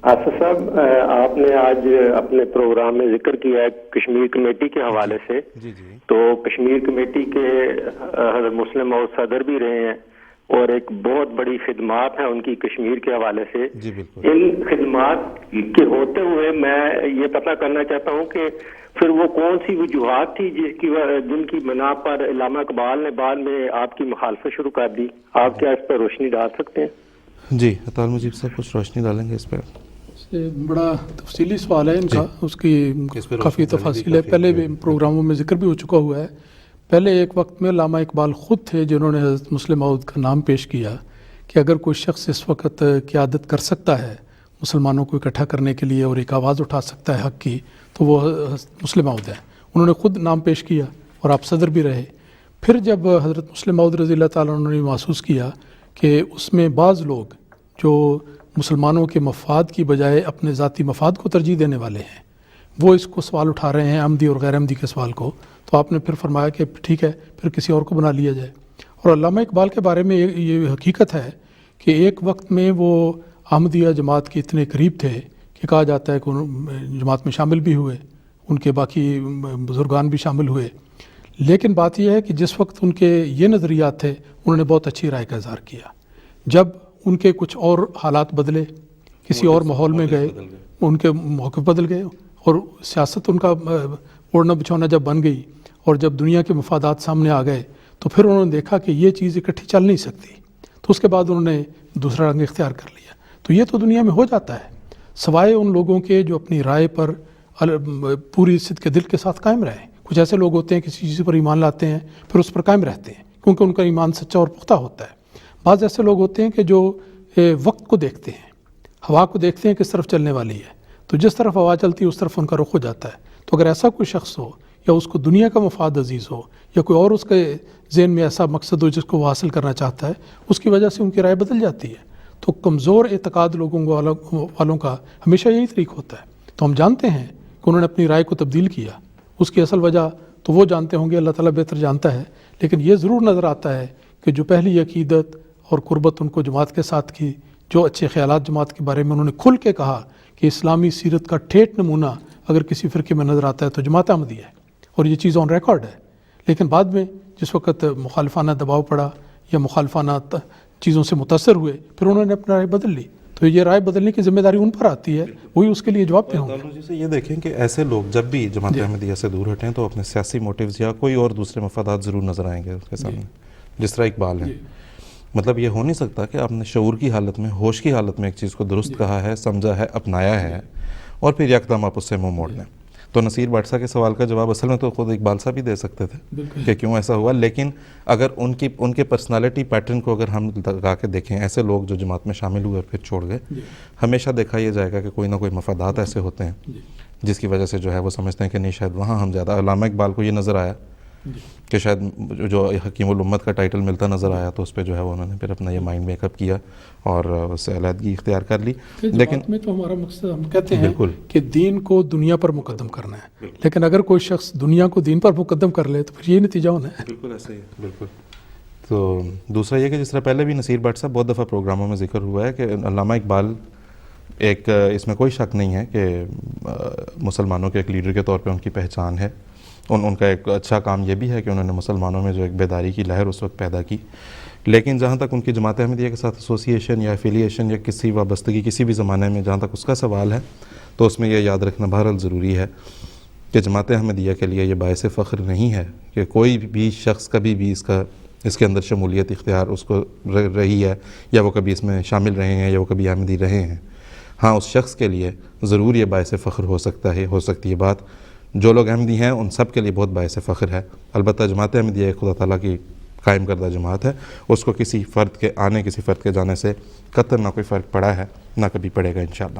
آصف صاحب، آپ نے آج اپنے پروگرام میں ذکر کیا ہے کشمیر کمیٹی کے حوالے سے. جی جی تو کشمیر کمیٹی کے حضرت مسلم موعود صدر بھی رہے ہیں اور ایک بہت بڑی خدمات ہیں ان کی کشمیر کے حوالے سے. جی بالکل. ان خدمات کے ہوتے ہوئے میں یہ پتہ کرنا چاہتا ہوں کہ پھر وہ کون سی وجوہات تھی جن کی بنا پر علامہ اقبال نے بعد میں آپ کی مخالفت شروع کر دی. آپ کیا اس پر روشنی ڈال سکتے ہیں؟ جی اطال مجیب صاحب کچھ روشنی ڈالیں گے اس پہ. بڑا تفصیلی سوال ہے ان کا، اس کی کافی تفاصیل ہے، پہلے بھی پروگراموں میں ذکر بھی ہو چکا ہوا ہے. پہلے ایک وقت میں علامہ اقبال خود تھے جنہوں نے حضرت مسلم موعود کا نام پیش کیا کہ اگر کوئی شخص اس وقت قیادت کر سکتا ہے مسلمانوں کو اکٹھا کرنے کے لیے اور ایک آواز اٹھا سکتا ہے حق کی تو وہ حضرت مسلم موعود ہیں. انہوں نے خود نام پیش کیا اور آپ صدر بھی رہے. پھر جب حضرت مسلم موعود رضی اللہ تعالیٰ عنہ نے محسوس کیا کہ اس میں بعض لوگ جو مسلمانوں کے مفاد کی بجائے اپنے ذاتی مفاد کو ترجیح دینے والے ہیں وہ اس کو سوال اٹھا رہے ہیں، عمدی اور غیر عمدی کے سوال کو، تو آپ نے پھر فرمایا کہ ٹھیک ہے پھر کسی اور کو بنا لیا جائے. اور علامہ اقبال کے بارے میں یہ حقیقت ہے کہ ایک وقت میں وہ احمدیہ جماعت کے اتنے قریب تھے کہ کہا جاتا ہے کہ جماعت میں شامل بھی ہوئے، ان کے باقی بزرگان بھی شامل ہوئے. لیکن بات یہ ہے کہ جس وقت ان کے یہ نظریات تھے انہوں نے بہت اچھی رائے کا اظہار کیا. جب ان کے کچھ اور حالات بدلے، کسی اور ماحول میں گئے، ان کے موقف بدل گئے اور سیاست ان کا اوڑھنا بچھونا جب بن گئی اور جب دنیا کے مفادات سامنے آ گئے تو پھر انہوں نے دیکھا کہ یہ چیز اکٹھی چل نہیں سکتی، تو اس کے بعد انہوں نے دوسرا رنگ اختیار کر لیا. تو یہ تو دنیا میں ہو جاتا ہے، سوائے ان لوگوں کے جو اپنی رائے پر پوری صدق کے دل کے ساتھ قائم رہیں. کچھ ایسے لوگ ہوتے ہیں کسی چیز پر ایمان لاتے ہیں پھر اس پر قائم رہتے ہیں کیونکہ ان کا ایمان سچا اور پختہ ہوتا ہے. بعض ایسے لوگ ہوتے ہیں کہ جو وقت کو دیکھتے ہیں، ہوا کو دیکھتے ہیں کس طرف چلنے والی ہے، تو جس طرف ہوا چلتی ہے اس طرف ان کا رخ ہو جاتا ہے. تو اگر ایسا کوئی شخص ہو یا اس کو دنیا کا مفاد عزیز ہو یا کوئی اور اس کے ذہن میں ایسا مقصد ہو جس کو وہ حاصل کرنا چاہتا ہے، اس کی وجہ سے ان کی رائے بدل جاتی ہے. تو کمزور اعتقاد لوگوں والوں کا ہمیشہ یہی طریق ہوتا ہے. تو ہم جانتے ہیں کہ انہوں نے اپنی رائے کو تبدیل کیا، اس کی اصل وجہ تو وہ جانتے ہوں گے، اللہ تعالیٰ بہتر جانتا ہے. لیکن یہ ضرور نظر آتا ہے کہ جو پہلی عقیدت اور قربت ان کو جماعت کے ساتھ کی، جو اچھے خیالات جماعت کے بارے میں انہوں نے کھل کے کہا کہ اسلامی سیرت کا ٹھیٹ نمونہ اگر کسی فرقے میں نظر آتا ہے تو جماعت احمدیہ ہے، اور یہ چیز آن ریکارڈ ہے. لیکن بعد میں جس وقت مخالفانہ دباؤ پڑا یا مخالفانہ چیزوں سے متاثر ہوئے پھر انہوں نے اپنا رائے بدل لی. تو یہ رائے بدلنے کی ذمہ داری ان پر آتی ہے، وہی اس کے لیے جواب دہ ہوں گے. جیسے یہ دیکھیں کہ ایسے لوگ جب بھی جماعت احمدیہ سے دور ہٹیں تو اپنے سیاسی موٹیوز یا کوئی اور دوسرے مفادات ضرور نظر آئیں گے اس کے سامنے، جس طرح اقبال ہیں. مطلب یہ ہو نہیں سکتا کہ آپ نے شعور کی حالت میں، ہوش کی حالت میں ایک چیز کو درست کہا ہے، سمجھا ہے، اپنایا ہے اور پھر یکدم آپ اس سے منہ موڑ لیں. تو نصیر بٹ صاحب کے سوال کا جواب اصل میں تو خود اقبال صاحب ہی دے سکتے تھے کہ کیوں ایسا ہوا. لیکن اگر ان کے پرسنالٹی پیٹرن کو اگر ہم لگا کے دیکھیں، ایسے لوگ جو جماعت میں شامل ہوئے اور پھر چھوڑ گئے، ہمیشہ دیکھا یہ جائے گا کہ کوئی نہ کوئی مفادات ایسے ہوتے ہیں جس کی وجہ سے جو ہے وہ سمجھتے ہیں کہ نہیں شاید وہاں ہم زیادہ. علامہ اقبال کو یہ نظر آیا کہ شاید جو حکیم الامت کا ٹائٹل ملتا نظر آیا تو اس پہ جو ہے انہوں نے پھر اپنا یہ مائنڈ میک اپ کیا اور اس سے علیحدگی اختیار کر لی. لیکن میں تو ہمارا مقصد ہم کہتے ہیں کہ دین کو دنیا پر مقدم کرنا ہے، لیکن اگر کوئی شخص دنیا کو دین پر مقدم کر لے تو پھر یہ نتیجہ ہونا ہے. بالکل ایسا ہی ہے. بالکل. تو دوسرا یہ کہ جس طرح پہلے بھی نصیر بٹ صاحب بہت دفعہ پروگراموں میں ذکر ہوا ہے کہ علامہ اقبال ایک، اس میں کوئی شک نہیں ہے کہ مسلمانوں کے ایک لیڈر کے طور پہ ان کی پہچان ہے. ان کا ایک اچھا کام یہ بھی ہے کہ انہوں نے مسلمانوں میں جو ایک بیداری کی لہر اس وقت پیدا کی. لیکن جہاں تک ان کی جماعت احمدیہ کے ساتھ ایسوسیشن یا ایفیلیشن یا کسی وابستگی کسی بھی زمانے میں جہاں تک اس کا سوال ہے تو اس میں یہ یاد رکھنا بہرحال ضروری ہے کہ جماعت احمدیہ کے لیے یہ باعث فخر نہیں ہے کہ کوئی بھی شخص کبھی بھی اس کے اندر شمولیت اختیار اس کو رہی ہے یا وہ کبھی اس میں شامل رہے ہیں یا وہ کبھی احمدی رہے ہیں. ہاں اس شخص کے لیے ضرور یہ باعث فخر ہو سکتی ہے بات. جو لوگ احمدی ہیں ان سب کے لیے بہت باعث فخر ہے. البتہ جماعت احمدیہ ایک خدا تعالیٰ کی قائم کردہ جماعت ہے، اس کو کسی فرد کے آنے کسی فرد کے جانے سے قطعاً نہ کوئی فرق پڑا ہے نہ کبھی پڑے گا انشاءاللہ.